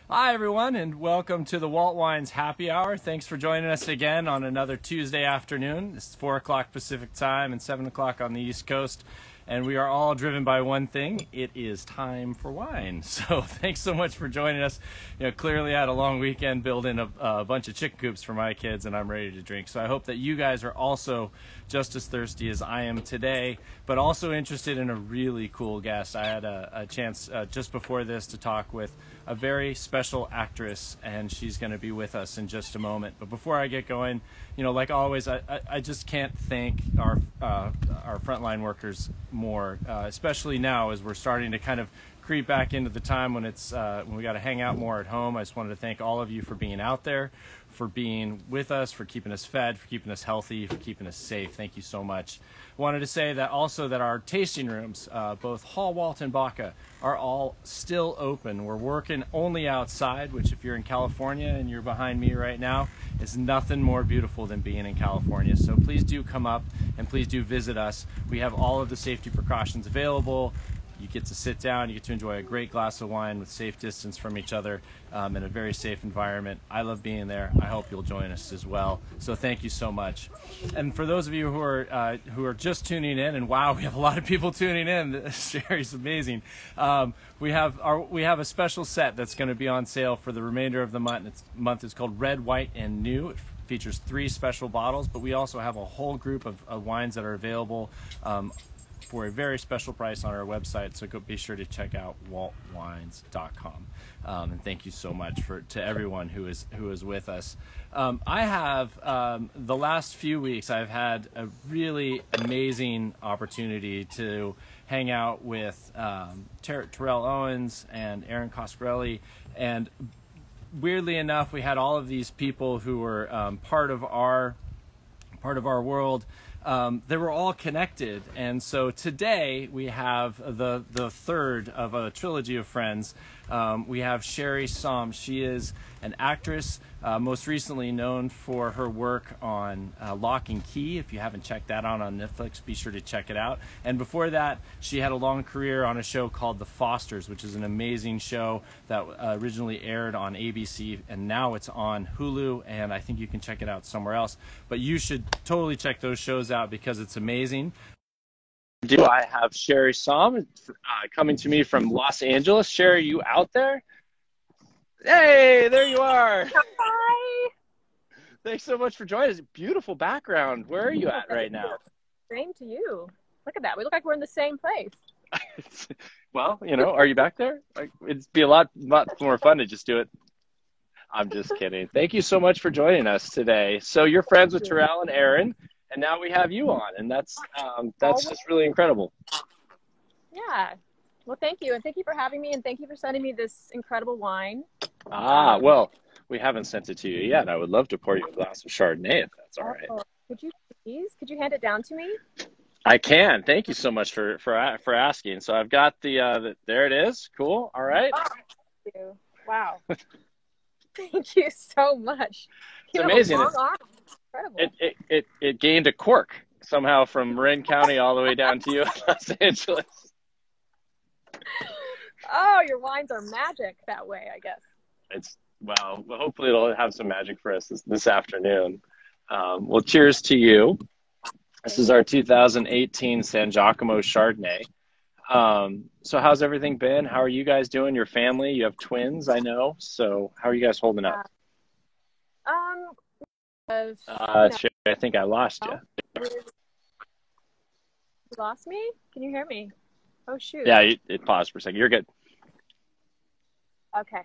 Hi, everyone, and welcome to the Walt Wines Happy Hour. Thanks for joining us again on another Tuesday afternoon. It's 4 o'clock Pacific time and 7 o'clock on the East Coast, and we are all driven by one thing. It is time for wine. So thanks so much for joining us. Clearly I had a long weekend building a bunch of chicken coops for my kids, and I'm ready to drink. So I hope that you guys are also just as thirsty as I am today, but also interested in a really cool guest. I had a chance just before this to talk with a very special actress, and she's going to be with us in just a moment. But before I get going, like always, I just can't thank our frontline workers more, especially now as we're starting to kind of creep back into the time when when we got to hang out more at home. I just wanted to thank all of you for being out there, for being with us, for keeping us fed, for keeping us healthy, for keeping us safe. Thank you so much. Wanted to say that also that our tasting rooms, both Hall, Walt, and Baca, are all still open. We're working only outside, which if you're in California and you're behind me right now, is nothing more beautiful than being in California. So please do come up and please do visit us. We have all of the safety precautions available. You get to sit down, you get to enjoy a great glass of wine with safe distance from each other in a very safe environment. I love being there. I hope you'll join us as well. So thank you so much. And for those of you who are just tuning in, and wow, we have a lot of people tuning in. Sherri's amazing. We have a special set that's going to be on sale for the remainder of the month. It's called Red, White, and New. It features 3 special bottles, but we also have a whole group of wines that are available for a very special price on our website, so be sure to check out waltwines.com. And thank you so much to everyone who is with us. I have the last few weeks I've had a really amazing opportunity to hang out with Terrell Owens and Aaron Coscarelli, and weirdly enough, we had all of these people who were part of our world. They were all connected, and so today we have the third of a trilogy of friends. We have Sherri Saum. She is an actress, most recently known for her work on Lock and Key. If you haven't checked that out on Netflix, be sure to check it out. And before that, she had a long career on a show called The Fosters, which is an amazing show that originally aired on ABC, and now it's on Hulu, and I think you can check it out somewhere else. But you should totally check those shows out because it's amazing. I have Sherri Saum coming to me from Los Angeles. Sherri, you out there? Hey, there you are. Hi. Thanks so much for joining us. Beautiful background. Where are you at right now? Same to you. Look at that. We look like we're in the same place. Well, are you back there? It'd be a lot more fun to just do it. I'm just kidding. Thank you so much for joining us today. So you're friends with Terrell and Aaron, and now we have you on, and that's just really incredible. Yeah. Well, thank you, and thank you for having me, and thank you for sending me this incredible wine. Well, we haven't sent it to you yet. I would love to pour you a glass of Chardonnay if that's all right. Could you hand it down to me? I can. Thank you so much for asking. So I've got there it is. Cool. All right. Oh, thank you. Wow. Thank you so much. It's amazing. Incredible. It gained a cork somehow from Marin County all the way down to you in Los Angeles. Oh, your wines are magic that way, I guess. Well, hopefully it'll have some magic for us this afternoon. Well, cheers to you. This is our 2018 San Giacomo Chardonnay. So how's everything been? How are you guys doing? Your family? You have twins, I know. So how are you guys holding up? Sherri, I think I lost you. You lost me? Can you hear me? Oh, shoot. Yeah, it paused for a second. You're good. Okay.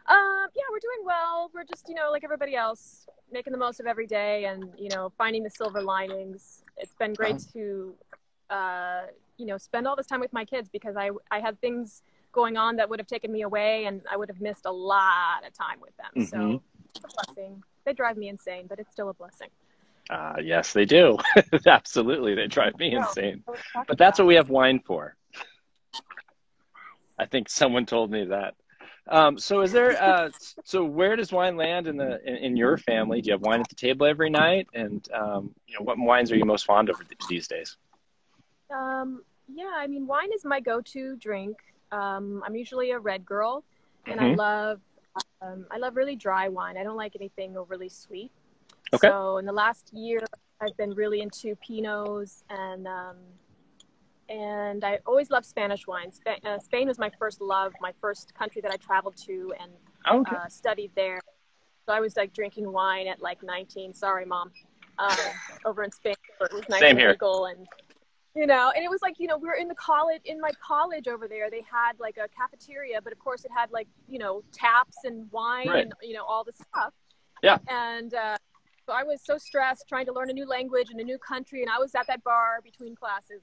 Yeah, we're doing well. We're just, like everybody else, making the most of every day and, finding the silver linings. It's been great to, spend all this time with my kids because I have things going on that would have taken me away and I would have missed a lot of time with them. Mm-hmm. So it's a blessing. They drive me insane, but it's still a blessing. Yes, they do. Absolutely. They drive me insane. But that's what we have wine for. I think someone told me that. So is there, so where does wine land in your family? Do you have wine at the table every night? And, what wines are you most fond of these days? Yeah, I mean, wine is my go-to drink. I'm usually a red girl, and I love I love really dry wine. I don't like anything overly sweet. Okay. So in the last year, I've been really into Pinots and I always loved Spanish wines. Spain was my first love, my first country that I traveled to and Okay. studied there. So I was like drinking wine at like 19. Sorry, Mom. Over in Spain, where it was nice Same and here. legal, and and it was like, we were in my college over there. They had like a cafeteria, but of course it had like, taps and wine Right. and all this stuff. Yeah. And so I was so stressed trying to learn a new language in a new country, and I was at that bar between classes,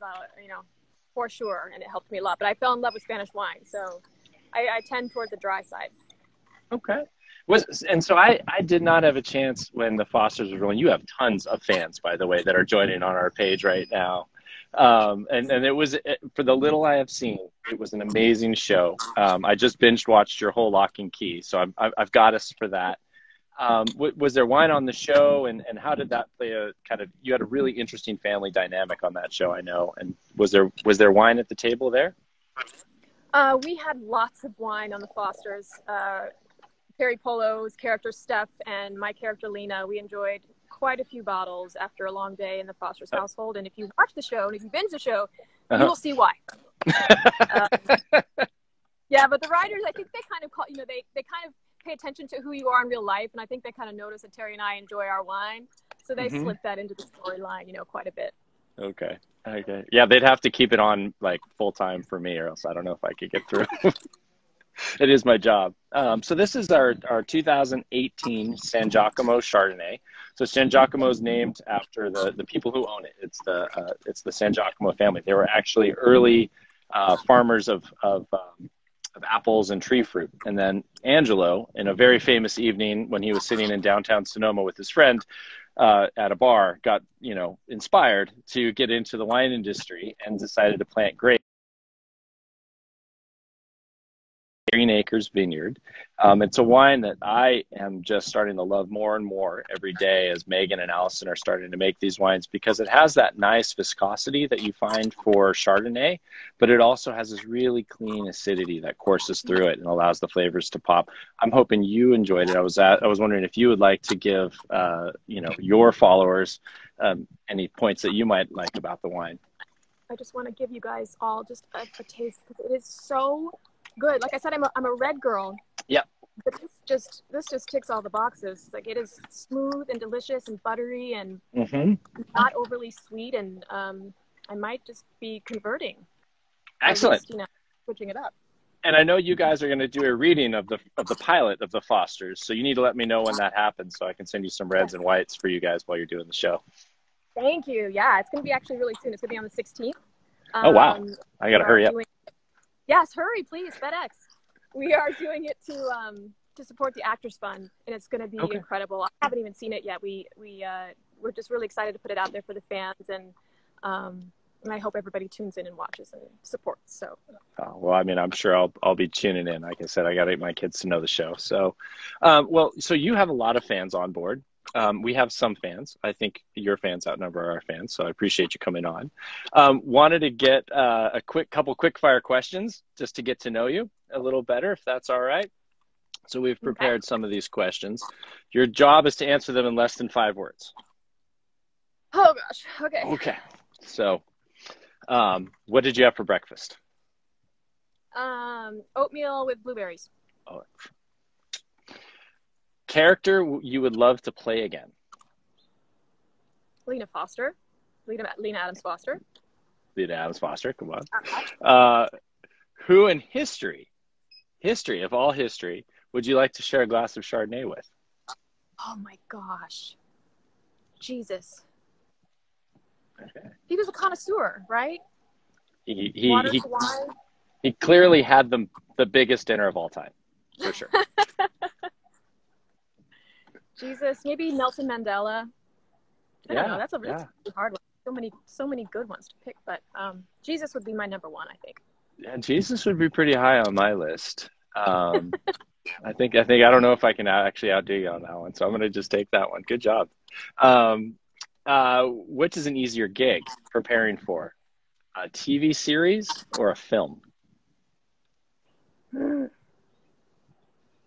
for sure, and it helped me a lot. But I fell in love with Spanish wine, so I tend toward the dry side. Okay. And so I did not have a chance when the Fosters were rolling. You have tons of fans, by the way, that are joining on our page right now. And it was, for the little I have seen, it was an amazing show. I just binge watched your whole Lock and Key, so I've got us for that. Was there wine on the show, and how did that play you had a really interesting family dynamic on that show, I know. And was there wine at the table there? We had lots of wine on the Fosters. Perry Polo's character Steph and my character Lena, we enjoyed quite a few bottles after a long day in the Foster's household. And if you watch the show and if you binge the show, you will see why. Yeah, but the writers, I think they kind of call, they kind of pay attention to who you are in real life. And I think they kind of notice that Terry and I enjoy our wine. So they slip that into the storyline, quite a bit. Okay. Yeah, they'd have to keep it on like full time for me, or else I don't know if I could get through. It is my job. So this is our 2018 San Giacomo Chardonnay. So San Giacomo is named after the people who own it. It's the San Giacomo family. They were actually early farmers of apples and tree fruit. And then Angelo, in a very famous evening when he was sitting in downtown Sonoma with his friend at a bar, got inspired to get into the wine industry and decided to plant grapes. Green Acres Vineyard. It's a wine that I am just starting to love more and more every day as Megan and Allison are starting to make these wines, because it has that nice viscosity that you find for Chardonnay, but it also has this really clean acidity that courses through it and allows the flavors to pop. I'm hoping you enjoyed it. I was wondering if you would like to give your followers any points that you might like about the wine. I just want to give you guys all just a taste, because it is so good. Like I said, I'm a red girl. Yeah. But this just ticks all the boxes. Like, it is smooth and delicious and buttery and not overly sweet. And I might just be converting. Excellent. At least, switching it up. And I know you guys are going to do a reading of the pilot of the Fosters, so you need to let me know when that happens, so I can send you some reds and whites for you guys while you're doing the show. Thank you. Yeah, it's going to be actually really soon. It's going to be on the 16th. Oh wow! I got to hurry up. Yes, hurry, please, FedEx. We are doing it to support the Actors Fund, and it's going to be incredible. I haven't even seen it yet. We're just really excited to put it out there for the fans, and I hope everybody tunes in and watches and supports. So. Well, I mean, I'm sure I'll be tuning in. Like I said, I got to get my kids to know the show. So, so you have a lot of fans on board. We have some fans. I think your fans outnumber our fans, so I appreciate you coming on. Wanted to get a couple quick fire questions just to get to know you a little better, if that's all right. So we've prepared some of these questions. Your job is to answer them in less than 5 words. Oh gosh. Okay. Okay. So, what did you have for breakfast? Oatmeal with blueberries. Oh. Character you would love to play again? Lena Adams Foster. Lena Adams Foster, come on. Who in history of all history, would you like to share a glass of Chardonnay with? Oh my gosh. Jesus. Okay. He was a connoisseur, right? He clearly had the biggest dinner of all time, for sure. Jesus, maybe Nelson Mandela. I don't know. That's a really hard one. So many good ones to pick, but Jesus would be my number one, I think. Yeah, Jesus would be pretty high on my list. I think I don't know if I can actually outdo you on that one, so I'm going to just take that one. Good job. Which is an easier gig preparing for? A TV series or a film? Oh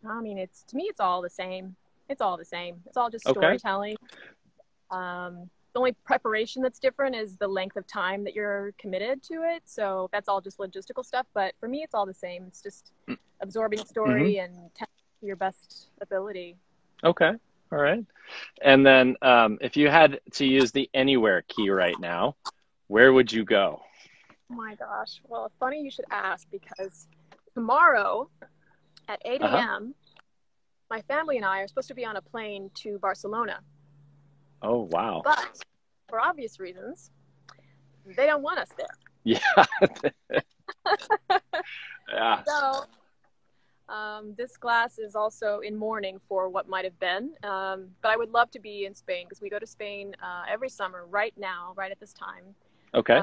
I mean, to me, it's all the same. It's all the same. It's all just Okay. storytelling. The only preparation that's different is the length of time that you're committed to it. So that's all just logistical stuff. But for me, it's all the same. It's just absorbing the story and telling to your best ability. Okay. All right. And then if you had to use the anywhere key right now, where would you go? Oh my gosh. Well, funny you should ask, because tomorrow at 8 a.m., my family and I are supposed to be on a plane to Barcelona. Oh, wow. But for obvious reasons, they don't want us there. Yeah. Yeah. So this class is also in mourning for what might have been. But I would love to be in Spain, because we go to Spain every summer right now, right at this time. Okay.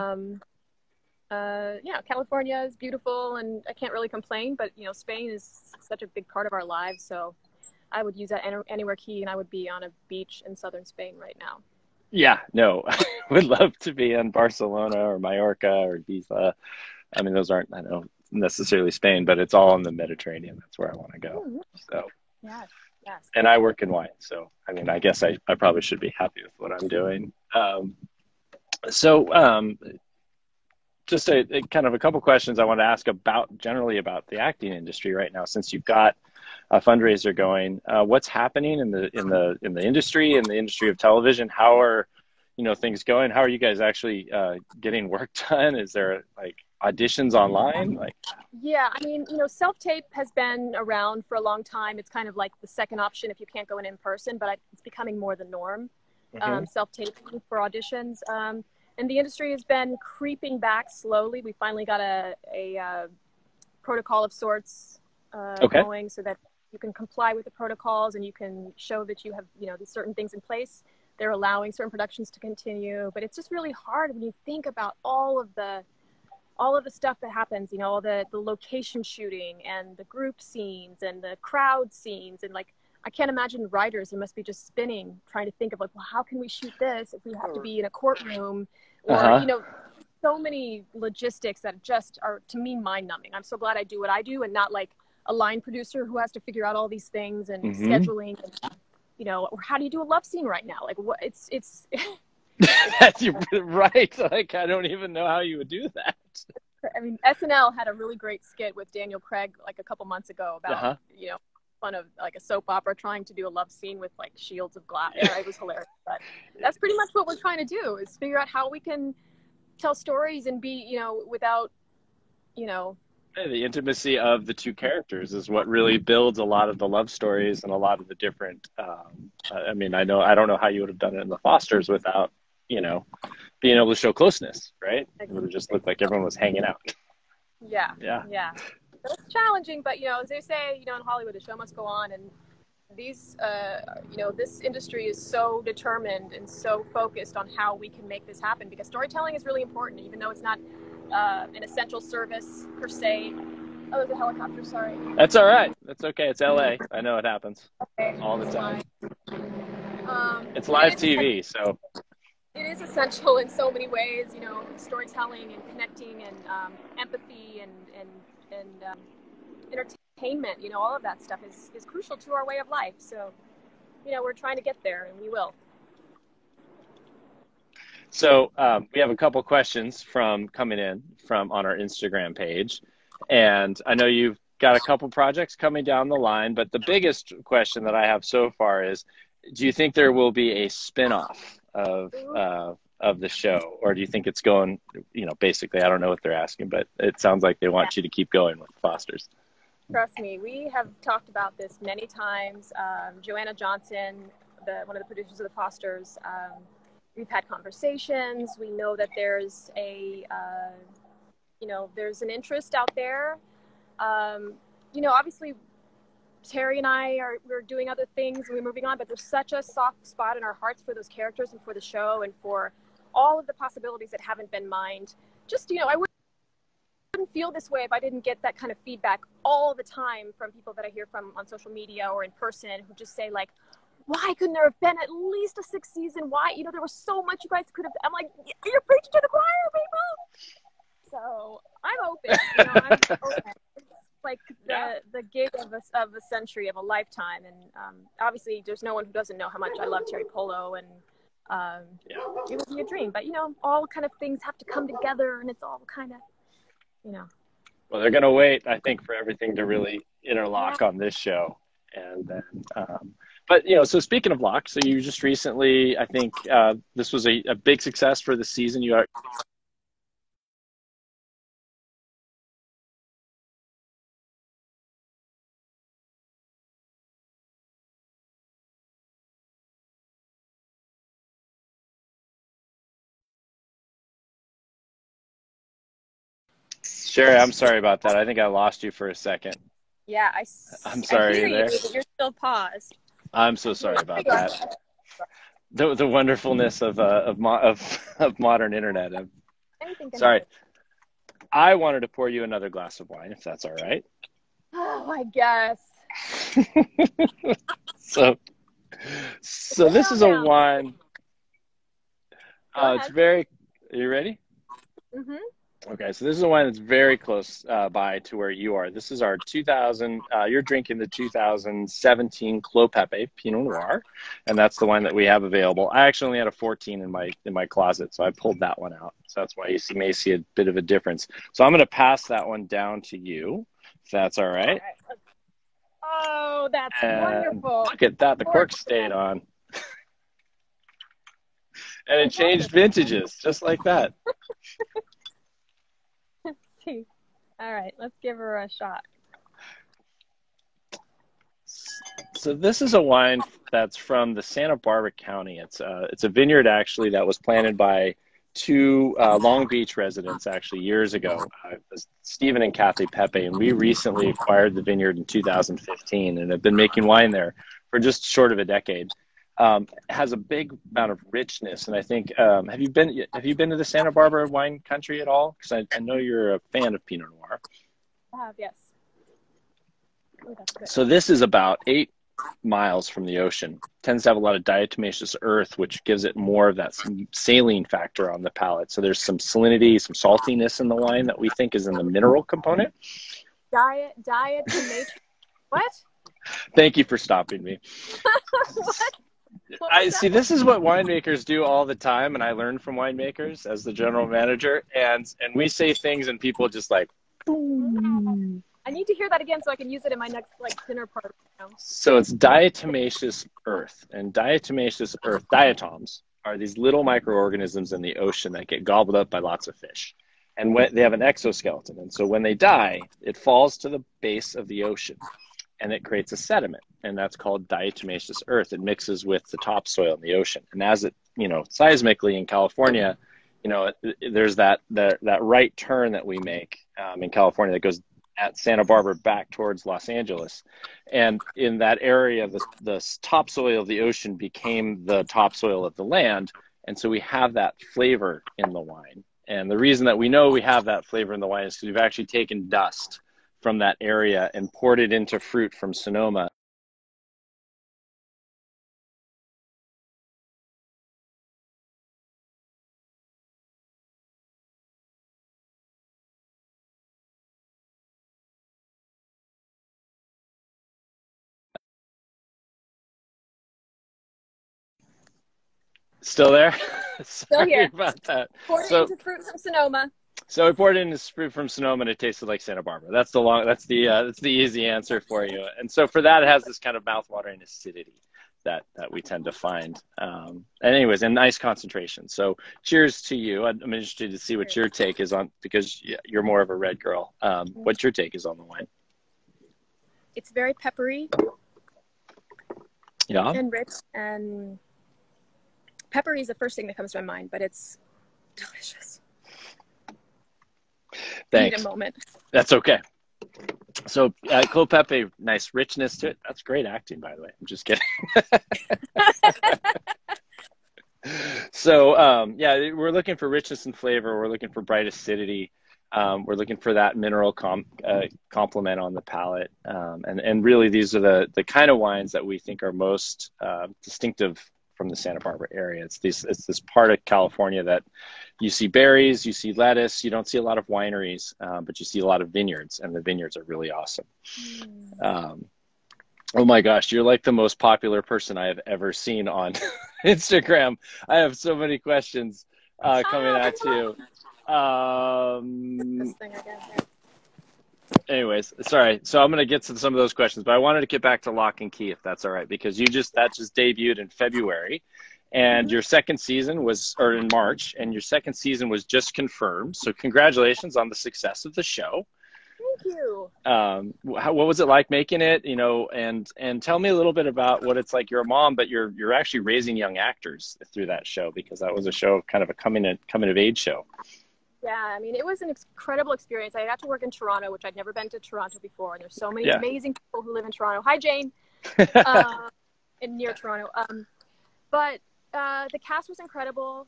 Yeah, California is beautiful and I can't really complain, but you know, Spain is such a big part of our lives. So I would use that anywhere key, and I would be on a beach in southern Spain right now. Yeah, no, I would love to be in Barcelona or Mallorca or Ibiza. I mean, those aren't, I know, necessarily Spain, but it's all in the Mediterranean. That's where I want to go. So, yes. and I work in wine. So, I mean, I guess I probably should be happy with what I'm doing. Just a kind of a couple questions I want to ask generally about the acting industry right now, since you've got a fundraiser going. What's happening in the industry, in the industry of television? How are, things going? How are you guys actually getting work done? Is there like auditions online? Yeah, I mean, self-tape has been around for a long time. It's kind of like the second option if you can't go in person, but it's becoming more the norm. Self-tape for auditions. And the industry has been creeping back slowly. We finally got a protocol of sorts going, so that you can comply with the protocols and you can show that you have, these certain things in place. They're allowing certain productions to continue, but it's just really hard when you think about all of the stuff that happens, all the location shooting and the group scenes and the crowd scenes, and like, I can't imagine writers who must be just spinning, trying to think of like, well, how can we shoot this if we have to be in a courtroom, or, so many logistics that just are, to me, mind numbing. I'm so glad I do what I do and not like a line producer who has to figure out all these things and scheduling, and, or how do you do a love scene right now? Like what it's That's right. Like, I don't even know how you would do that. I mean, SNL had a really great skit with Daniel Craig like a couple months ago about, fun of like a soap opera trying to do a love scene with like shields of glass. It was hilarious. But that's pretty much what we're trying to do, is figure out how we can tell stories and be, without, the intimacy of the two characters is what really builds a lot of the love stories and a lot of the different, I mean, I don't know how you would have done it in the Fosters without, being able to show closeness, right? It would have just looked like everyone was hanging out. Yeah. So it's challenging, but, as they say, in Hollywood, the show must go on. And these, this industry is so determined and so focused on how we can make this happen, because storytelling is really important, even though it's not an essential service per se. Oh, there's a helicopter, sorry. That's all right. That's okay. It's LA. I know it happens all the time. It's live TV, so. It is essential in so many ways, storytelling and connecting and empathy and entertainment, all of that stuff is crucial to our way of life. So, we're trying to get there, and we will. So we have a couple questions coming in from on our Instagram page. And I know you've got a couple projects coming down the line, but the biggest question that I have so far is, do you think there will be a spin-off of the show, or do you think it's going, basically, I don't know what they're asking, but it sounds like they want you to keep going with Fosters. Trust me, we have talked about this many times. Joanna Johnson, one of the producers of the Fosters, we've had conversations. We know that there's there's an interest out there. Obviously, Terry and we're doing other things and we're moving on, but there's such a soft spot in our hearts for those characters and for the show and for all of the possibilities that haven't been mined. Just, I wouldn't feel this way if I didn't get that kind of feedback all the time from people that I hear from on social media or in person, who just say like, why couldn't there have been at least a 6th season? Why, there was so much you guys could have. I'm like, you're preaching to the choir, people. So I'm open. I'm open. like the gig of a century, of a lifetime. And obviously there's no one who doesn't know how much I love Terry Polo, and it would be a dream. But, you know, all kind of things have to come together, and it's all kind of, you know. Well, they're going to wait, I think, for everything to really interlock on this show. And then, but, you know, so speaking of lock, so you just recently, I think this was a big success for the season. You are. Sherri, I'm sorry about that. I think I lost you for a second. Yeah, I'm sorry. I hear You're there. you, but you're still paused. I'm so sorry about that. The wonderfulness of modern internet. Sorry. I wanted to pour you another glass of wine, if that's all right. Oh, I guess. So this is a wine. It's very. Are you ready? Mm-hmm. Okay, so this is a wine that's very close by to where you are. This is our 2000. You're drinking the 2017 Clos Pepe Pinot Noir, and that's the wine that we have available. I actually only had a 14 in my closet, so I pulled that one out. So that's why you may see a bit of a difference. So I'm going to pass that one down to you, if that's all right. Oh, that's wonderful! Look at that, the cork stayed on, and it changed vintages just like that. All right, let's give her a shot. So this is a wine that's from the Santa Barbara County. It's a vineyard actually that was planted by two Long Beach residents actually years ago, Stephen and Kathy Pepe, and we recently acquired the vineyard in 2015 and have been making wine there for just short of a decade. It has a big amount of richness, and I think have you been to the Santa Barbara wine country at all? Because I know you're a fan of Pinot Noir. I have, yes. Oh, that's good. So this is about 8 miles from the ocean. Tends to have a lot of diatomaceous earth, which gives it more of that saline factor on the palate. So there's some salinity, some saltiness in the wine that we think is in the mineral component. Diatomaceous. What? Thank you for stopping me. What? I see. This is what winemakers do all the time, and I learn from winemakers as the general manager. And we say things, and people just like, boom. I need to hear that again so I can use it in my next dinner party. You know? So it's diatomaceous earth, and diatomaceous earth, diatoms, are these little microorganisms in the ocean that get gobbled up by lots of fish, and when they have an exoskeleton, and so when they die, it falls to the base of the ocean. And it creates a sediment, and that's called diatomaceous earth. It mixes with the topsoil in the ocean, and as it, seismically in California, there's that right turn that we make in California that goes at Santa Barbara back towards Los Angeles, and in that area, the topsoil of the ocean became the topsoil of the land, and so we have that flavor in the wine. And the reason that we know we have that flavor in the wine is because we've actually taken dust from that area and poured it into fruit from Sonoma. Still there? Still here. About that. Poured it into fruit from Sonoma. So we poured it into fruit from Sonoma, and it tasted like Santa Barbara. That's the easy answer for you. And so for that, it has this kind of mouthwatering acidity that we tend to find. Anyways, and nice concentration. So cheers to you. I'm interested to see what your take is on, because you're more of a red girl. What your take is on the wine? It's very peppery. Yeah. And rich, and peppery is the first thing that comes to my mind, but it's delicious. Thanks. Need a moment. That's okay. So Clos Pepe, nice richness to it. That's great acting, by the way. I'm just kidding. So we're looking for richness and flavor. We're looking for bright acidity. We're looking for that mineral complement on the palate. And really, these are the kind of wines that we think are most distinctive from the Santa Barbara area. It's this part of California that you see berries, you see lettuce. You don't see a lot of wineries, but you see a lot of vineyards, and the vineyards are really awesome. Oh my gosh, you're like the most popular person I have ever seen on Instagram. I have so many questions coming at you. Anyways, sorry. So I'm going to get to some of those questions, but I wanted to get back to Lock and Key, if that's all right, because that just debuted in February, and your second season was, or in March, and your second season was just confirmed. So congratulations on the success of the show. Thank you. What was it like making it? You know, and tell me a little bit about what it's like. You're a mom, but you're actually raising young actors through that show, because that was a show, kind of a coming of age show. Yeah, I mean, it was an incredible experience. I got to work in Toronto, which I'd never been to Toronto before. And there's so many amazing people who live in Toronto. Hi, Jane. And near Toronto. But the cast was incredible.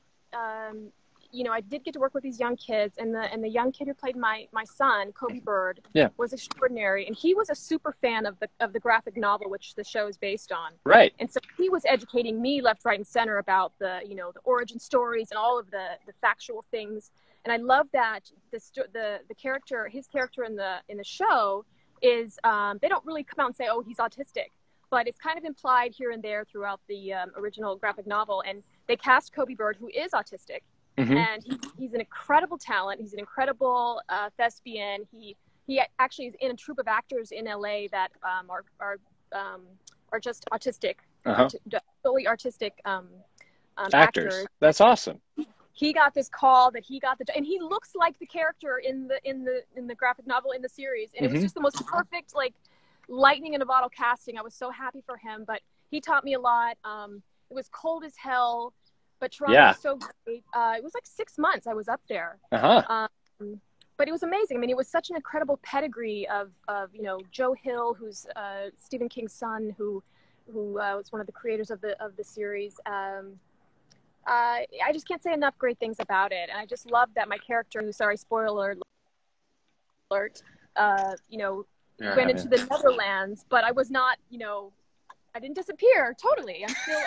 You know, I did get to work with these young kids, and the young kid who played my son, Kobe Bird, was extraordinary. And he was a super fan of the graphic novel, which the show is based on. Right. And so he was educating me left, right, and center about the origin stories and all of the factual things. And I love that his character in the show is they don't really come out and say, oh, he's autistic, but it's kind of implied here and there throughout the original graphic novel. And they cast Kobe Bird, who is autistic. And he's an incredible talent. He's an incredible thespian. He actually is in a troupe of actors in LA that are just autistic, fully artistic actors. That's awesome. He got this call that and he looks like the character in the graphic novel in the series. And it was just the most perfect, like, lightning in a bottle casting. I was so happy for him, but he taught me a lot. It was cold as hell. But Toronto was so great. It was like 6 months I was up there. But it was amazing. I mean, it was such an incredible pedigree of Joe Hill, who's Stephen King's son, who was one of the creators of the series. I just can't say enough great things about it. And I just love that my character, sorry, spoiler alert, went into the Netherlands, but I was not, I didn't disappear totally. I'm still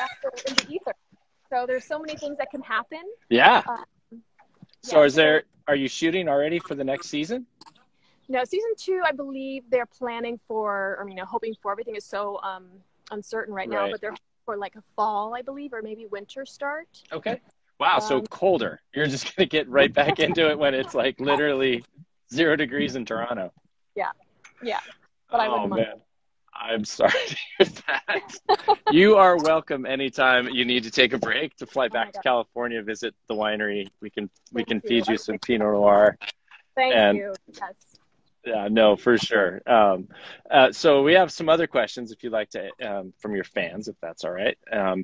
in the ether. So there's so many things that can happen. Yeah. So are you shooting already for the next season? No, season 2, I believe they're planning for, hoping for, everything is so uncertain right now, but they're for like a fall, I believe, or maybe winter start. Okay. Wow. So colder. You're just going to get right back into it when it's like literally 0 degrees in Toronto. Yeah. Yeah. But I wouldn't mind. I'm sorry to hear that. You are welcome anytime you need to take a break to fly back to California, visit the winery. We can feed you some Pinot Noir. Thank you. Yes. Yeah, no, for sure. So we have some other questions if you'd like to, from your fans, if that's all right.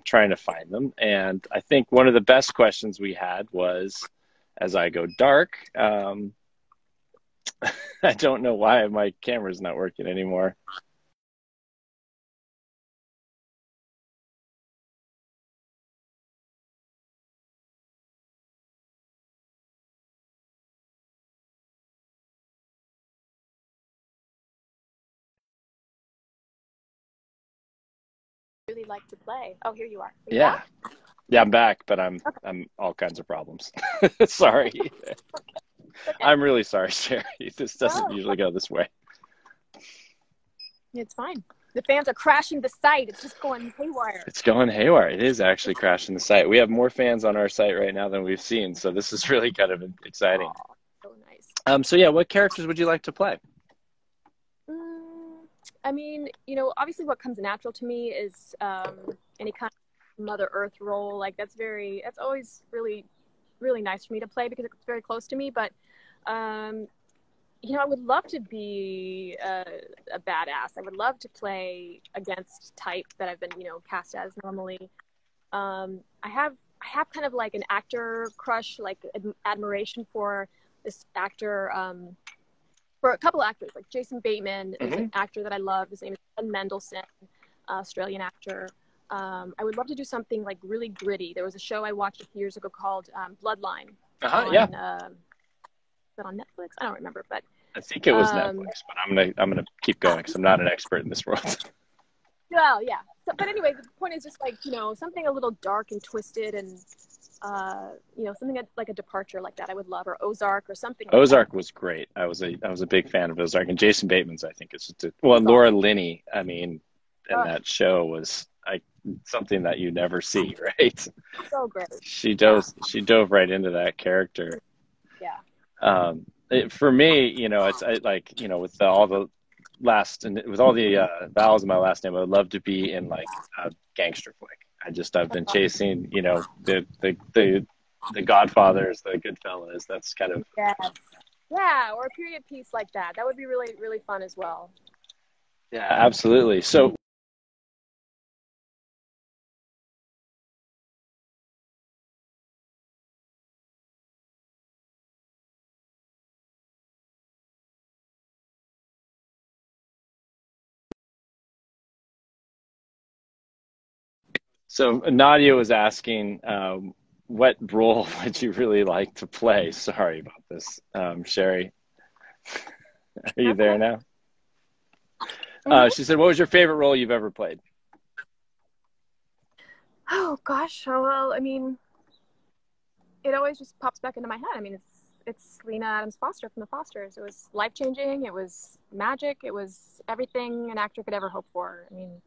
Trying to find them. And I think one of the best questions we had was, as I go dark, I don't know why my camera's not working anymore. Really like to play. Oh, here you are. Yeah. Yeah, I'm back, but I'm all kinds of problems. Sorry. Okay. I'm really sorry, Sherri. This doesn't usually go this way. It's fine. The fans are crashing the site. It's just going haywire. It's going haywire. It is actually crashing the site. We have more fans on our site right now than we've seen, so this is really kind of exciting. Oh, so nice. So yeah, what characters would you like to play? I mean, obviously what comes natural to me is any kind of Mother Earth role. Like that's always really, really nice for me to play because it's very close to me. But, I would love to be a badass. I would love to play against type that I've been, cast as normally. I have kind of like an actor crush, like admiration for this actor, for a couple actors, like Jason Bateman is an actor that I love. His name is Ben Mendelsohn, Australian actor. I would love to do something like really gritty. There was a show I watched a few years ago called Bloodline. Is that on Netflix? I don't remember, but I think it was Netflix. But I'm gonna keep going because I'm not an expert in this world. Well, yeah. So, but anyway, the point is just like something a little dark and twisted and you know, something like a departure like that I would love, or Ozark or something like Ozark that. was great. I was a big fan of Ozark, and Jason Bateman's, I think, is just well, It's Laura awesome. Linney. I mean, and that show was something that you never see, right? So great. She Yeah. dove right into that character. Yeah. For me, you know, like, you know, with all the with all the vowels in my last name, I would love to be in like a gangster flick. I've been chasing, you know, the Godfathers, the Goodfellas. That's kind of Yes. Yeah, or a period piece like that. That would be really, really fun as well. yeah, absolutely. So Nadia was asking, what role would you really like to play? Sorry about this, Sherri. Are you That's there okay. now? Mm-hmm. She said, "What was your favorite role you've ever played?" Oh gosh. Oh, well, I mean, it always just pops back into my head. I mean, it's Lena Adams Foster from The Fosters. It was life changing. It was magic. It was everything an actor could ever hope for. I mean,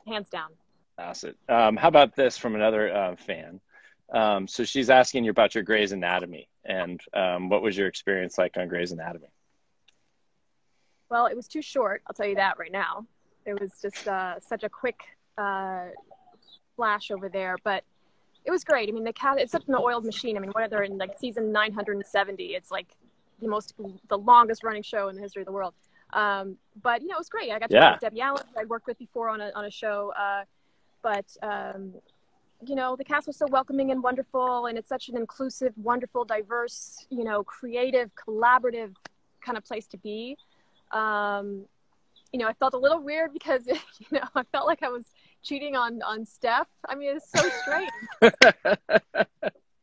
hands down. Awesome. How about this from another fan? So she's asking you about your Grey's Anatomy, and what was your experience like on Grey's Anatomy? Well, it was too short. I'll tell you that right now. It was just such a quick flash over there, but it was great. I mean, the cat, it's such an oiled machine. I mean, what are they in like season 970? It's like the longest running show in the history of the world. But you know, it was great. I got to work Yeah, with Debbie Allen, who I'd worked with before on a show. But you know, the cast was so welcoming and wonderful, and it's such an inclusive, wonderful, diverse, you know, creative, collaborative kind of place to be. You know, I felt a little weird because, you know, I felt like I was cheating on Steph. I mean, it's so strange.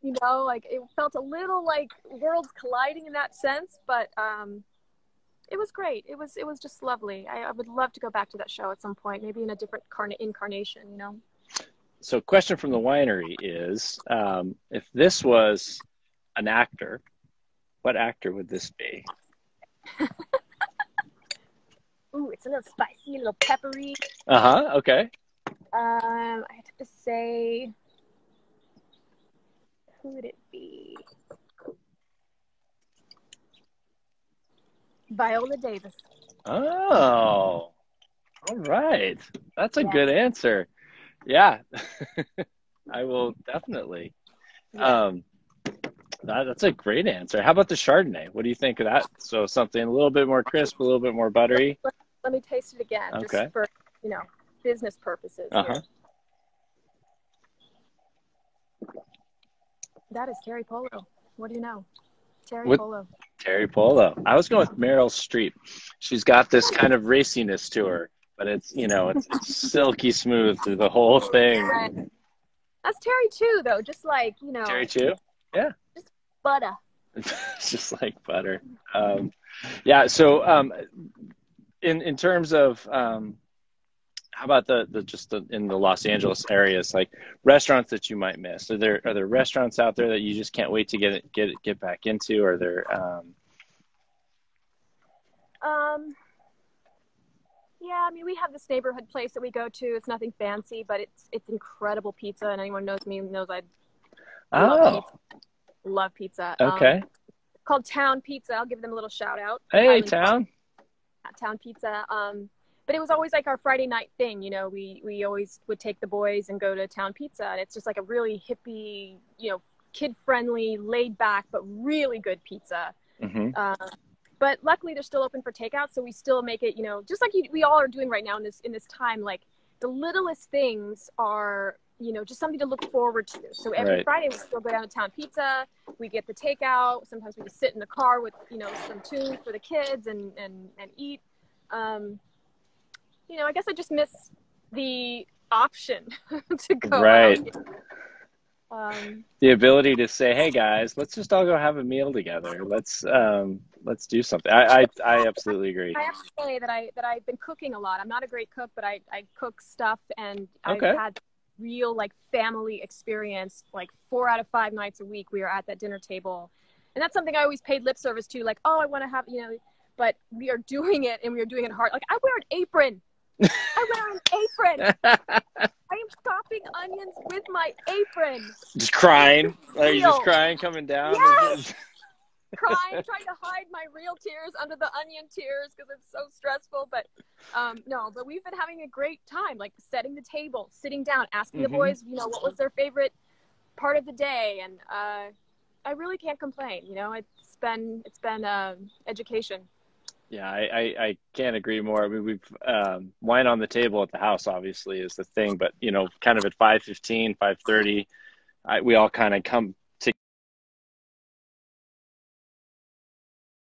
You know, like it felt a little like worlds colliding in that sense, but it was great. It was just lovely. I would love to go back to that show at some point, maybe in a different incarnation, you know. so question from the winery is, if this was an actor, what actor would this be? Ooh, it's a little spicy, a little peppery. Uh-huh, okay. I have to say, who would it be? Viola Davis. Oh, all right. That's a Yes. good answer. Yeah, I will definitely. Yeah. Um, that's a great answer. How about the Chardonnay? What do you think of that? So something a little bit more crisp, a little bit more buttery. Let me taste it again, just Okay. for, you know, business purposes here. Uh-huh. That is Terry Polo. What do you know? Terry With Polo. Terry Polo. I was going with Meryl Streep. She's got this kind of raciness to her, but it's, you know, it's silky smooth through the whole Right. thing. That's Terry too, though. Just like, you Terry know, too? Yeah. just butter. It's just like butter. Yeah. So, in terms of, how about in the Los Angeles areas, like restaurants that you might miss? Are there restaurants out there that you just can't wait to get back into? Are there, Um, yeah, I mean, we have this neighborhood place that we go to. It's nothing fancy, but it's incredible pizza, and anyone knows me knows I love oh, pizza. Love pizza. okay. Called Town Pizza. I'll give them a little shout out. Hey, Highland Park town. Town Pizza. But it was always like our Friday night thing. You know, we always would take the boys and go to Town Pizza, and it's just like a really hippie, you know, kid friendly, laid back, but really good pizza. Mm-hmm. But luckily, they're still open for takeout, so we still make it. You know, just like we all are doing right now in this time. Like the littlest things are, you know, just something to look forward to. So every Right. Friday we still go down to Town Pizza. We get the takeout. Sometimes we just sit in the car with, you know, some tunes for the kids and eat. You know, I guess I just miss the option to go out. Right. The ability to say, "Hey guys, let's just all go have a meal together. Let's do something." I absolutely agree. I have to say that I've been cooking a lot. I'm not a great cook, but I cook stuff, and I've Okay. had real like family experience. Like 4 out of 5 nights a week, we are at that dinner table. And that's something I always paid lip service to, like, oh, I want to have, you know, but we are doing it, and we are doing it hard. Like, I wear an apron. I wear an apron. I am chopping onions with my apron. Just crying. Are you just crying coming down? Yes. Crying, trying to hide my real tears under the onion tears because it's so stressful. But no, but we've been having a great time, like setting the table, sitting down, asking the boys, you know, what was their favorite part of the day. And I really can't complain. You know, it's been education. Yeah, I can't agree more. I mean, we've wine on the table at the house obviously is the thing, but you know, kind of at 5:15, 5:30, we all kind of come to.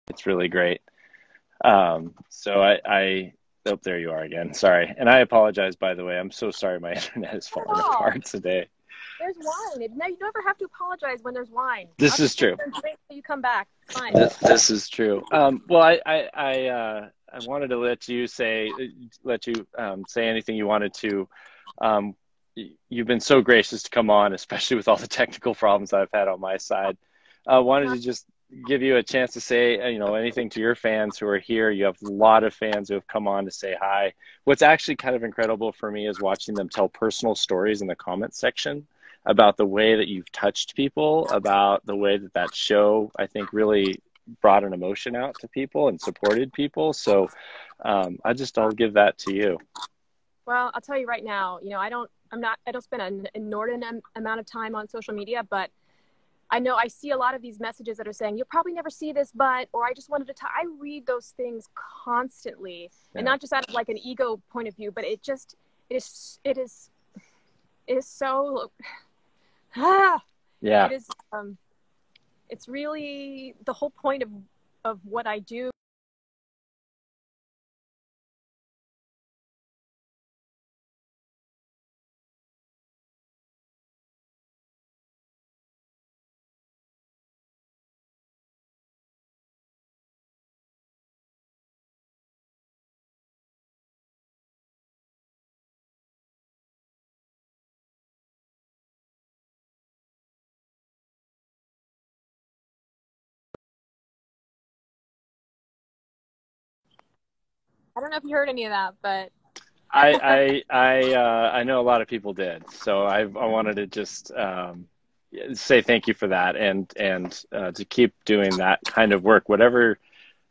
It's really great. So oh, there you are again. Sorry, and I apologize, by the way. I'm so sorry. My internet is falling apart today. There's wine. No, you never have to apologize when there's wine. This is true. You come back. Fine. This is true. Well, I wanted to let you say anything you wanted to. You've been so gracious to come on, especially with all the technical problems I've had on my side. Wanted to just give you a chance to say, you know, anything to your fans who are here. You have a lot of fans who have come on to say hi. What's actually kind of incredible for me is watching them tell personal stories in the comments section about the way that you've touched people, about the way that show, I think, really brought an emotion out to people and supported people. So I'll give that to you. Well, I'll tell you right now, you know, I don't spend an inordinate amount of time on social media, but I know I see a lot of these messages that are saying, you'll probably never see this, but, or I just wanted to I read those things constantly, and not just out of like an ego point of view, but it is so, yeah. It is, it's really the whole point of what I do. I don't know if you heard any of that, but I know a lot of people did. So I wanted to just say thank you for that, and to keep doing that kind of work, whatever.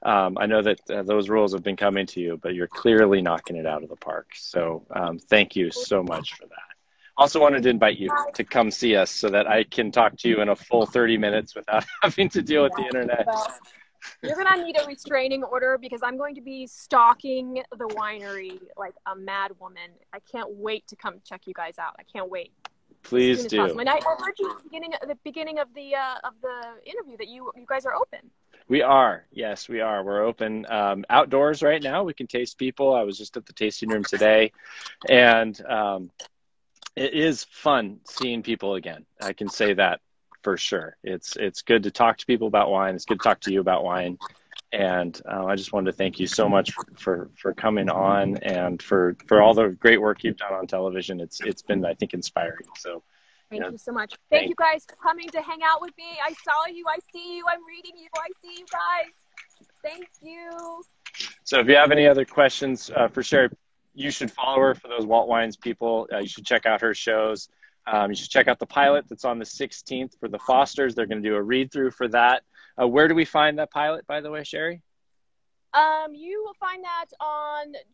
I know that those roles have been coming to you, but you're clearly knocking it out of the park. So thank you so much for that. Also wanted to invite you to come see us so that I can talk to you in a full 30 minutes without having to deal with the internet. You're going to need a restraining order because I'm going to be stalking the winery like a mad woman. I can't wait to come check you guys out. I can't wait. Please do. And I heard you at the beginning of the interview that you guys are open. We are. Yes, we are. We're open outdoors right now. We can taste people. I was just at the tasting room today, and it is fun seeing people again. I can say that for sure. It's good to talk to people about wine. It's good to talk to you about wine. And I just wanted to thank you so much for coming on and for all the great work you've done on television. It's been, I think, inspiring. So thank you so much. Thank you guys for coming to hang out with me. I saw you. I see you. I'm reading you. I see you guys. Thank you. So if you have any other questions for Sherri, you should follow her. For those Walt Wines people, you should check out her shows. You should check out the pilot that's on the 16th for the Fosters. They're going to do a read-through for that. Where do we find that pilot, by the way, Sherri? You will find that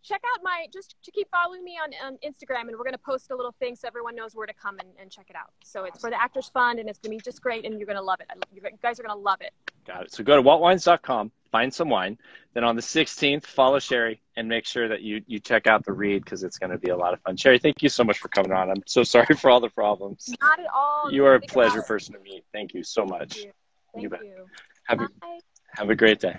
check out just to keep following me on Instagram, and we're going to post a little thing so everyone knows where to come and check it out. So it's for the Actors Fund, and it's going to be just great, and you're going to love it. You guys are going to love it. Got it. So go to waltwines.com, find some wine. Then on the 16th, follow Sherri and make sure that you check out the read because it's going to be a lot of fun. Sherri, thank you so much for coming on. I'm so sorry for all the problems. Not at all. You are a pleasure person to meet. Thank you so much. Thank you. Have a great day.